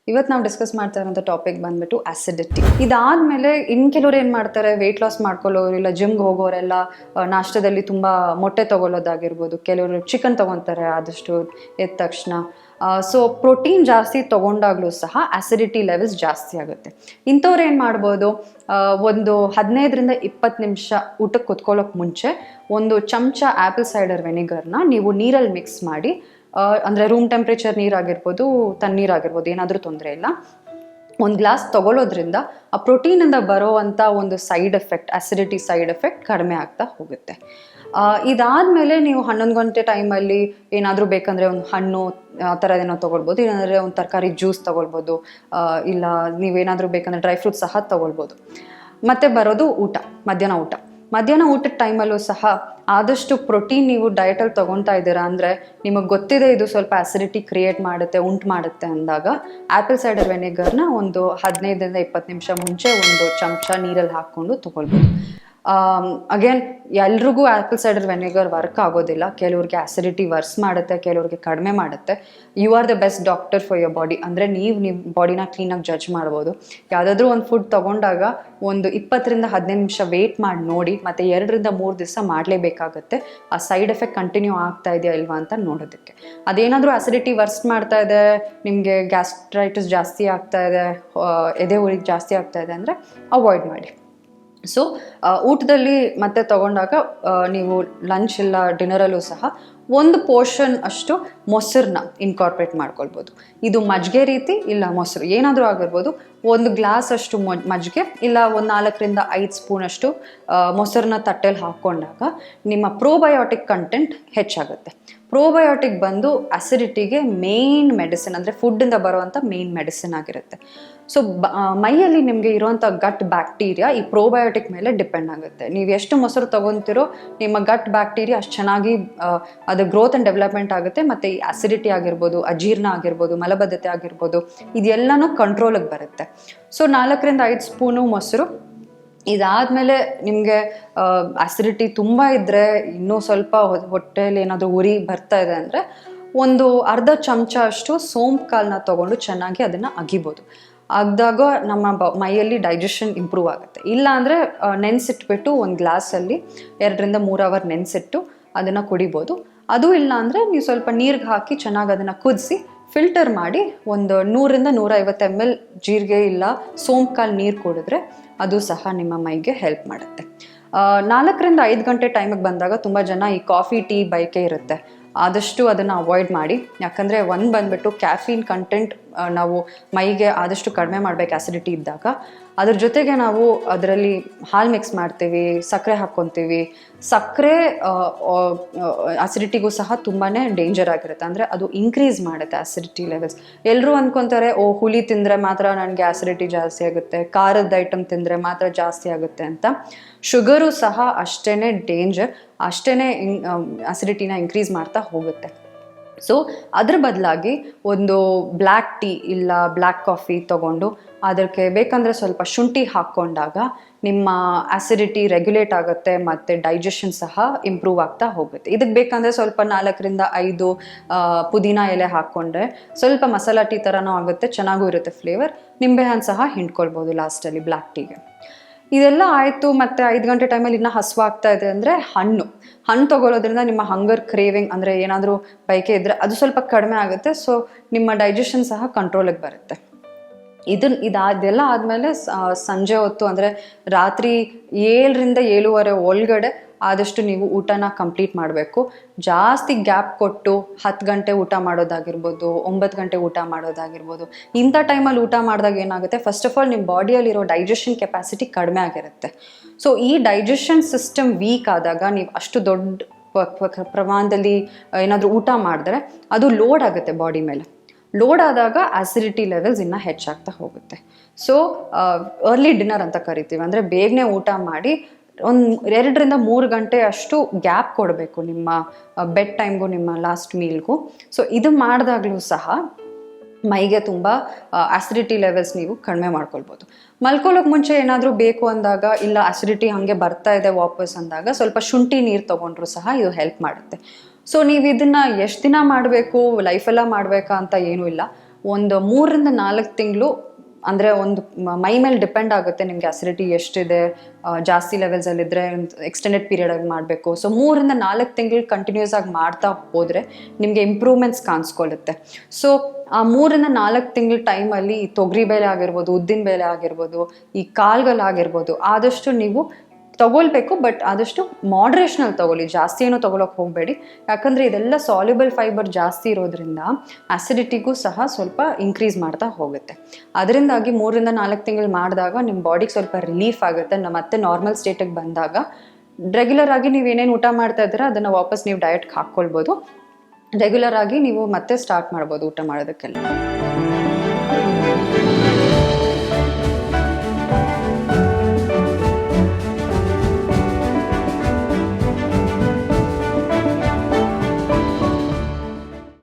ಇವತ್ತು ನಾವು ಡಿಸ್ಕಸ್ ಮಾಡ್ತಾ ಇರೋಂಥ ಟಾಪಿಕ್ ಬಂದ್ಬಿಟ್ಟು ಆಸಿಡಿಟಿ. ಇದಾದ್ಮೇಲೆ ಕೆಲವರು ಏನು ಮಾಡ್ತಾರೆ, ವೆಯ್ಟ್ ಲಾಸ್ ಮಾಡ್ಕೊಳ್ಳೋರು ಇಲ್ಲ ಜಿಮ್ಗೆ ಹೋಗೋರೆಲ್ಲ ನಾಷ್ಟದಲ್ಲಿ ತುಂಬ ಮೊಟ್ಟೆ ತೊಗೊಳ್ಳೋದಾಗಿರ್ಬೋದು, ಕೆಲವರು ಚಿಕನ್ ತೊಗೊತಾರೆ ಆದಷ್ಟು ಎದ್ದ ತಕ್ಷಣ. ಸೊ ಪ್ರೋಟೀನ್ ಜಾಸ್ತಿ ತೊಗೊಂಡಾಗಲೂ ಸಹ ಆಸಿಡಿಟಿ ಲೆವೆಲ್ಸ್ ಜಾಸ್ತಿ ಆಗುತ್ತೆ. ಇಂಥವ್ರು ಏನು ಮಾಡ್ಬೋದು, ಒಂದು 15-20 ನಿಮಿಷ ಊಟಕ್ಕೆ ಕುತ್ಕೊಳ್ಳೋಕೆ ಮುಂಚೆ ಒಂದು ಚಮಚ ಆ್ಯಪಲ್ ಸೈಡರ್ ವೆನಿಗರ್ನ ನೀವು ನೀರಲ್ಲಿ ಮಿಕ್ಸ್ ಮಾಡಿ, ಅಂದರೆ ರೂಮ್ ಟೆಂಪ್ರೇಚರ್ ನೀರಾಗಿರ್ಬೋದು, ತಣ್ಣೀರಾಗಿರ್ಬೋದು, ಏನಾದರೂ ತೊಂದರೆ ಇಲ್ಲ, ಒಂದು ಗ್ಲಾಸ್ ತೊಗೊಳ್ಳೋದ್ರಿಂದ ಆ ಪ್ರೋಟೀನಿಂದ ಬರೋವಂಥ ಒಂದು side effect, acidity side effect ಕಡಿಮೆ ಆಗ್ತಾ ಹೋಗುತ್ತೆ. ಇದಾದಮೇಲೆ ನೀವು 11 ಗಂಟೆ ಟೈಮಲ್ಲಿ ಏನಾದರೂ ಬೇಕಂದರೆ ಒಂದು ಹಣ್ಣು ಆ ಥರ ಏನೋ ತೊಗೊಳ್ಬೋದು, ಇಲ್ಲಾಂದರೆ ಒಂದು ತರಕಾರಿ ಜ್ಯೂಸ್ ತೊಗೊಳ್ಬೋದು, ಇಲ್ಲ ನೀವೇನಾದರೂ ಬೇಕಂದರೆ ಡ್ರೈ ಫ್ರೂಟ್ಸ್ ಸಹ ತೊಗೊಳ್ಬೋದು. ಮತ್ತು ಬರೋದು ಊಟ, ಮಧ್ಯಾಹ್ನ ಊಟದ ಟೈಮಲ್ಲೂ ಸಹ ಆದಷ್ಟು ಪ್ರೋಟೀನ್ ನೀವು ಡಯಟಲ್ಲಿ ತೊಗೊತಾ ಇದ್ದೀರಾ ಅಂದರೆ ನಿಮಗೆ ಗೊತ್ತಿದೆ ಇದು ಸ್ವಲ್ಪ ಆಸಿಡಿಟಿ ಕ್ರಿಯೇಟ್ ಉಂಟು ಮಾಡುತ್ತೆ ಅಂದಾಗ ಆ್ಯಪಲ್ ಸೈಡರ್ ವೆನಿಗರ್ನ ಒಂದು 15-20 ನಿಮಿಷ ಮುಂಚೆ ಒಂದು ಚಮಚ ನೀರಲ್ಲಿ ಹಾಕ್ಕೊಂಡು ತೊಗೊಳ್ಬೋದು. ಅಗೇನ್ ಎಲ್ರಿಗೂ ಆ್ಯಪಲ್ ಸೈಡರ್ ವೆನಿಗರ್ ವರ್ಕ್ ಆಗೋದಿಲ್ಲ. ಕೆಲವ್ರಿಗೆ ಆಸಿಡಿಟಿ ವರ್ಸ್ ಮಾಡುತ್ತೆ, ಕೆಲವ್ರಿಗೆ ಕಡಿಮೆ ಮಾಡುತ್ತೆ. You are the best doctor for your body. ಅಂದರೆ ನೀವು ಬಾಡಿನ ಕ್ಲೀನಾಗಿ ಜಡ್ಜ್ ಮಾಡ್ಬೋದು. ಯಾವುದಾದ್ರೂ ಒಂದು ಫುಡ್ ತೊಗೊಂಡಾಗ ಒಂದು 20-15 ನಿಮಿಷ ವೇಟ್ ಮಾಡಿ ನೋಡಿ, ಮತ್ತು 2-3 ದಿವಸ ಮಾಡಲೇಬೇಕಾಗತ್ತೆ ಆ ಸೈಡ್ ಎಫೆಕ್ಟ್ ಕಂಟಿನ್ಯೂ ಆಗ್ತಾ ಇದೆಯಾ ಇಲ್ವಾ ಅಂತ ನೋಡೋದಕ್ಕೆ. ಅದೇನಾದರೂ ಆಸಿಡಿಟಿ ವರ್ಸ್ಟ್ ಮಾಡ್ತಾ ಇದೆ, ನಿಮಗೆ ಗ್ಯಾಸ್ಟ್ರೈಟಿಸ್ ಜಾಸ್ತಿ ಆಗ್ತಾ ಇದೆ, ಎದೆ ಉರಿ ಜಾಸ್ತಿ ಆಗ್ತಾ ಇದೆ ಅಂದರೆ ಅವಾಯ್ಡ್ ಮಾಡಿ. ಸೊ ಊಟದಲ್ಲಿ ಮತ್ತೆ ತೊಗೊಂಡಾಗ ನೀವು ಲಂಚ್ ಇಲ್ಲ ಡಿನ್ನರಲ್ಲೂ ಸಹ ಒಂದು ಪೋರ್ಷನ್ ಅಷ್ಟು ಮೊಸರನ್ನ ಇನ್ಕಾರ್ಪೊರೇಟ್ ಮಾಡ್ಕೊಳ್ಬೋದು. ಇದು ಮಜ್ಜಿಗೆ ರೀತಿ ಇಲ್ಲ ಮೊಸರು ಏನಾದರೂ ಆಗಿರ್ಬೋದು. ಒಂದು ಗ್ಲಾಸ್ ಅಷ್ಟು ಮಜ್ಜಿಗೆ ಇಲ್ಲ ಒಂದು 4-5 ಸ್ಪೂನ್ ಅಷ್ಟು ಮೊಸರನ್ನ ತಟ್ಟೆಲಿ ಹಾಕ್ಕೊಂಡಾಗ ನಿಮ್ಮ ಪ್ರೋಬಯೋಟಿಕ್ ಕಂಟೆಂಟ್ ಹೆಚ್ಚಾಗುತ್ತೆ. ಪ್ರೋಬಯೋಟಿಕ್ ಬಂದು ಅಸಿಡಿಟಿಗೆ ಮೇನ್ ಮೆಡಿಸಿನ್, ಅಂದರೆ ಫುಡ್ಡಿಂದ ಬರುವಂಥ ಮೇನ್ ಮೆಡಿಸಿನ್ ಆಗಿರುತ್ತೆ. ಸೊ ಮೈಯಲ್ಲಿ ನಿಮಗೆ ಇರುವಂಥ ಗಟ್ ಬ್ಯಾಕ್ಟೀರಿಯಾ ಈ ಪ್ರೋಬಯೋಟಿಕ್ ಮೇಲೆ ಡಿಪೆಂಡ್ ಆಗುತ್ತೆ. ನೀವು ಎಷ್ಟು ಮೊಸರು ತೊಗೊತಿರೋ ನಿಮ್ಮ ಗಟ್ ಬ್ಯಾಕ್ಟೀರಿಯಾ ಅಷ್ಟು ಚೆನ್ನಾಗಿ ಅದು ಗ್ರೋತ್ ಆ್ಯಂಡ್ ಡೆವಲಪ್ಮೆಂಟ್ ಆಗುತ್ತೆ. ಮತ್ತು ಈ ಅಸಿಡಿಟಿ ಆಗಿರ್ಬೋದು, ಅಜೀರ್ಣ ಆಗಿರ್ಬೋದು, ಮಲಬದ್ಧತೆ ಆಗಿರ್ಬೋದು, ಇದೆಲ್ಲನೂ ಕಂಟ್ರೋಲಿಗೆ ಬರುತ್ತೆ. ಸೊ 4-5 ಸ್ಪೂನು ಮೊಸರು. ಇದಾದಮೇಲೆ ನಿಮಗೆ ಆಸಿಡಿಟಿ ತುಂಬ ಇದ್ದರೆ, ಇನ್ನೂ ಸ್ವಲ್ಪ ಹೊಟ್ಟೆಯಲ್ಲಿ ಏನಾದರೂ ಉರಿ ಬರ್ತಾ ಇದೆ ಅಂದರೆ ಒಂದು ಅರ್ಧ ಚಮಚ ಅಷ್ಟು ಸೋಂಪು ಕಾಳನ್ನ ತೊಗೊಂಡು ಚೆನ್ನಾಗಿ ಅದನ್ನು ಅಗಿಬೋದು. ಅಗ್ದಾಗ ನಮ್ಮ ಮೈಯಲ್ಲಿ ಡೈಜೆಷನ್ ಇಂಪ್ರೂವ್ ಆಗುತ್ತೆ. ಇಲ್ಲ ಅಂದರೆ ನೆನೆಸಿಟ್ಬಿಟ್ಟು ಒಂದು ಗ್ಲಾಸಲ್ಲಿ 2-3 ಅವರ್ ನೆನೆಸಿಟ್ಟು ಅದನ್ನು ಕುಡಿಬೋದು. ಅದು ಇಲ್ಲ ಅಂದರೆ ನೀವು ಸ್ವಲ್ಪ ನೀರಿಗೆ ಹಾಕಿ ಚೆನ್ನಾಗಿ ಅದನ್ನು ಕುದಿಸಿ ಫಿಲ್ಟರ್ ಮಾಡಿ ಒಂದು 100-150 ml ಜೀರಿಗೆ ಇಲ್ಲ ಸೋಂಪು ಕಾಳು ನೀರು ಕುಡಿದ್ರೆ ಅದು ಸಹ ನಿಮ್ಮ ಮೈಗೆ ಹೆಲ್ಪ್ ಮಾಡುತ್ತೆ. 4-5 ಗಂಟೆ ಟೈಮಿಗೆ ಬಂದಾಗ ತುಂಬ ಜನ ಈ ಕಾಫಿ ಟೀ ಬಯಕೆ ಇರುತ್ತೆ. ಆದಷ್ಟು ಅದನ್ನು ಅವಾಯ್ಡ್ ಮಾಡಿ. ಯಾಕಂದರೆ ಬಂದ್ಬಿಟ್ಟು ಕ್ಯಾಫೀನ್ ಕಂಟೆಂಟ್ ನಾವು ಮೈಗೆ ಆದಷ್ಟು ಕಡಿಮೆ ಮಾಡಬೇಕು ಆ್ಯಸಿಡಿಟಿ ಇದ್ದಾಗ. ಅದ್ರ ಜೊತೆಗೆ ನಾವು ಅದರಲ್ಲಿ ಹಾಲು ಮಿಕ್ಸ್ ಮಾಡ್ತೀವಿ, ಸಕ್ಕರೆ ಹಾಕ್ಕೊತೀವಿ. ಸಕ್ಕರೆ ಆಸಿಡಿಟಿಗೂ ಸಹ ತುಂಬಾ ಡೇಂಜರ್ ಆಗಿರುತ್ತೆ. ಅಂದರೆ ಅದು ಇನ್ಕ್ರೀಸ್ ಮಾಡುತ್ತೆ ಆಸಿಡಿಟಿ ಲೆವೆಲ್ಸ್. ಎಲ್ಲರೂ ಅಂದ್ಕೊತಾರೆ ಹುಳಿ ತಿಂದರೆ ಮಾತ್ರ ನನಗೆ ಆಸಿಡಿಟಿ ಜಾಸ್ತಿ ಆಗುತ್ತೆ, ಖಾರದ ಐಟಮ್ ತಿಂದರೆ ಮಾತ್ರ ಜಾಸ್ತಿ ಆಗುತ್ತೆ ಅಂತ. ಶುಗರು ಸಹ ಅಷ್ಟೇ ಡೇಂಜರ್, ಅಷ್ಟೇ ಆಸಿಡಿಟಿನ ಇನ್ಕ್ರೀಸ್ ಮಾಡ್ತಾ ಹೋಗುತ್ತೆ. ಸೊ ಅದ್ರ ಬದಲಾಗಿ ಒಂದು ಬ್ಲ್ಯಾಕ್ ಟೀ ಇಲ್ಲ ಬ್ಲ್ಯಾಕ್ ಕಾಫಿ ತೊಗೊಂಡು ಅದಕ್ಕೆ ಬೇಕಂದರೆ ಸ್ವಲ್ಪ ಶುಂಠಿ ಹಾಕ್ಕೊಂಡಾಗ ನಿಮ್ಮ ಆಸಿಡಿಟಿ ರೆಗ್ಯುಲೇಟ್ ಆಗುತ್ತೆ ಮತ್ತು ಡೈಜೆಷನ್ ಸಹ ಇಂಪ್ರೂವ್ ಆಗ್ತಾ ಹೋಗುತ್ತೆ. ಇದಕ್ಕೆ ಬೇಕಂದರೆ ಸ್ವಲ್ಪ 4-5 ಪುದೀನ ಎಲೆ ಹಾಕ್ಕೊಂಡ್ರೆ ಸ್ವಲ್ಪ ಮಸಾಲ ಟೀ ಥರನೂ ಆಗುತ್ತೆ, ಚೆನ್ನಾಗೂ ಇರುತ್ತೆ ಫ್ಲೇವರ್. ನಿಂಬೆಹಣ್ಣು ಸಹ ಹಿಂಡ್ಕೊಳ್ಬೋದು ಲಾಸ್ಟಲ್ಲಿ ಬ್ಲ್ಯಾಕ್ ಟೀಗೆ. ಇದೆಲ್ಲ ಆಯಿತು. ಮತ್ತು 5 ಗಂಟೆ ಟೈಮಲ್ಲಿ ಇನ್ನೂ ಹಸುವಾಗ್ತಾ ಇದೆ ಅಂದರೆ ಹಣ್ಣು ತೊಗೊಳ್ಳೋದ್ರಿಂದ ನಿಮ್ಮ ಹಂಗರ್ ಕ್ರೇವಿಂಗ್, ಅಂದರೆ ಏನಾದರೂ ಬಯಕೆ ಇದ್ದರೆ ಅದು ಸ್ವಲ್ಪ ಕಡಿಮೆ ಆಗುತ್ತೆ. ಸೊ ನಿಮ್ಮ ಡೈಜೆಷನ್ ಸಹ ಕಂಟ್ರೋಲಿಗೆ ಬರುತ್ತೆ. ಇದೆಲ್ಲ ಆದಮೇಲೆ ಸಂಜೆ ಹೊತ್ತು ಅಂದರೆ ರಾತ್ರಿ 7-7:30 ಒಳಗಡೆ ಆದಷ್ಟು ನೀವು ಊಟನ ಕಂಪ್ಲೀಟ್ ಮಾಡಬೇಕು. ಜಾಸ್ತಿ ಗ್ಯಾಪ್ ಕೊಟ್ಟು 10 ಗಂಟೆ ಊಟ ಮಾಡೋದಾಗಿರ್ಬೋದು, 9 ಗಂಟೆ ಊಟ ಮಾಡೋದಾಗಿರ್ಬೋದು, ಇಂಥ ಟೈಮಲ್ಲಿ ಊಟ ಮಾಡಿದಾಗ ಏನಾಗುತ್ತೆ, ಫಸ್ಟ್ ಆಫ್ ಆಲ್ ನಿಮ್ಮ ಬಾಡಿಯಲ್ಲಿರೋ ಡೈಜೆಷನ್ ಕೆಪಾಸಿಟಿ ಕಡಿಮೆ ಆಗಿರುತ್ತೆ. ಸೊ ಈ ಡೈಜೆಷನ್ ಸಿಸ್ಟಮ್ ವೀಕ್ ಆದಾಗ ನೀವು ಅಷ್ಟು ದೊಡ್ಡ ಪ್ರಮಾಣದಲ್ಲಿ ಏನಾದರೂ ಊಟ ಮಾಡಿದ್ರೆ ಅದು ಲೋಡ್ ಆಗುತ್ತೆ ಬಾಡಿ ಮೇಲೆ. ಲೋಡ್ ಆದಾಗ ಆಸಿಡಿಟಿ ಲೆವೆಲ್ಸ್ ಇನ್ನೂ ಹೆಚ್ಚಾಗ್ತಾ ಹೋಗುತ್ತೆ. ಸೊ ಅರ್ಲಿ ಡಿನ್ನರ್ ಅಂತ ಕರಿತೀವಿ, ಅಂದರೆ ಬೇಗನೆ ಊಟ ಮಾಡಿ ಒಂದು 2-3 ಗಂಟೆ ಅಷ್ಟು ಗ್ಯಾಪ್ ಕೊಡಬೇಕು ನಿಮ್ಮ ಬೆಡ್ ಟೈಮ್ಗೂ ನಿಮ್ಮ ಲಾಸ್ಟ್ ಮೀಲ್ಗೂ. ಸೊ ಇದು ಮಾಡಿದಾಗಲೂ ಸಹ ಮೈಗೆ ತುಂಬ ಆಸಿಡಿಟಿ ಲೆವೆಲ್ಸ್ ನೀವು ಕಡಿಮೆ ಮಾಡ್ಕೊಳ್ಬೋದು. ಮಲ್ಕೊಳ್ಳೋಕೆ ಮುಂಚೆ ಏನಾದರೂ ಬೇಕು ಅಂದಾಗ, ಇಲ್ಲ ಆಸಿಡಿಟಿ ಹಾಗೆ ಬರ್ತಾ ಇದೆ ವಾಪಸ್ ಅಂದಾಗ ಸ್ವಲ್ಪ ಶುಂಠಿ ನೀರು ತೊಗೊಂಡ್ರೂ ಸಹ ಇದು ಹೆಲ್ಪ್ ಮಾಡುತ್ತೆ. ಸೊ ನೀವು ಇದನ್ನು ಎಷ್ಟು ದಿನ ಮಾಡಬೇಕು, ಲೈಫೆಲ್ಲ ಮಾಡಬೇಕಾ ಅಂತ ಏನೂ ಇಲ್ಲ. ಒಂದು 3-4 ತಿಂಗಳು ಅಂದರೆ ಒಂದು ಮೈ ಮೇಲೆ ಡಿಪೆಂಡ್ ಆಗುತ್ತೆ ನಿಮಗೆ ಅಸಿಡಿಟಿ ಎಷ್ಟಿದೆ, ಜಾಸ್ತಿ ಲೆವೆಲ್ಸಲ್ಲಿದ್ದರೆ ಎಕ್ಸ್ಟೆಂಡೆಡ್ ಪೀರಿಯಡಾಗಿ ಮಾಡಬೇಕು. ಸೊ 3-4 ತಿಂಗಳು ಕಂಟಿನ್ಯೂಸ್ ಆಗಿ ಮಾಡ್ತಾ ಹೋದರೆ ನಿಮಗೆ ಇಂಪ್ರೂವ್ಮೆಂಟ್ಸ್ ಕಾಣಿಸ್ಕೊಳ್ಳುತ್ತೆ. ಸೊ ಆ 3-4 ತಿಂಗಳ ಟೈಮಲ್ಲಿ ಈ ತೊಗರಿಬೇಳೆ ಆಗಿರ್ಬೋದು, ಉದ್ದಿನ ಬೇಳೆ ಆಗಿರ್ಬೋದು, ಈ ಕಾಳುಗಳಾಗಿರ್ಬೋದು ಆದಷ್ಟು ನೀವು ತಗೊಳ್ಬೇಕು. ಬಟ್ ಆದಷ್ಟು ಮಾಡ್ರೇಷನಲ್ಲಿ ತಗೊಳ್ಳಿ, ಜಾಸ್ತಿ ಏನೋ ತೊಗೊಳಕ್ಕೆ ಹೋಗಬೇಡಿ. ಯಾಕಂದರೆ ಇದೆಲ್ಲ ಸಾಲ್ಯುಬಲ್ ಫೈಬರ್ ಜಾಸ್ತಿ ಇರೋದ್ರಿಂದ ಆ್ಯಸಿಡಿಟಿಗೂ ಸಹ ಸ್ವಲ್ಪ ಇನ್ಕ್ರೀಸ್ ಮಾಡ್ತಾ ಹೋಗುತ್ತೆ. ಅದರಿಂದಾಗಿ 3-4 ತಿಂಗಳು ಮಾಡಿದಾಗ ನಿಮ್ಮ ಬಾಡಿಗೆ ಸ್ವಲ್ಪ ರಿಲೀಫ್ ಆಗುತ್ತೆ. ಮತ್ತೆ ನಾರ್ಮಲ್ ಸ್ಟೇಟಿಗೆ ಬಂದಾಗ ರೆಗ್ಯುಲರ್ ಆಗಿ ನೀವು ಏನೇನು ಊಟ ಮಾಡ್ತಾ ಇದ್ದೀರಾ ಅದನ್ನು ವಾಪಸ್ ನೀವು ಡಯಟ್ಗೆ ಹಾಕ್ಕೊಳ್ಬೋದು. ರೆಗ್ಯುಲರ್ ಆಗಿ ನೀವು ಮತ್ತೆ ಸ್ಟಾರ್ಟ್ ಮಾಡ್ಬೋದು ಊಟ ಮಾಡೋದಕ್ಕೆಲ್ಲ.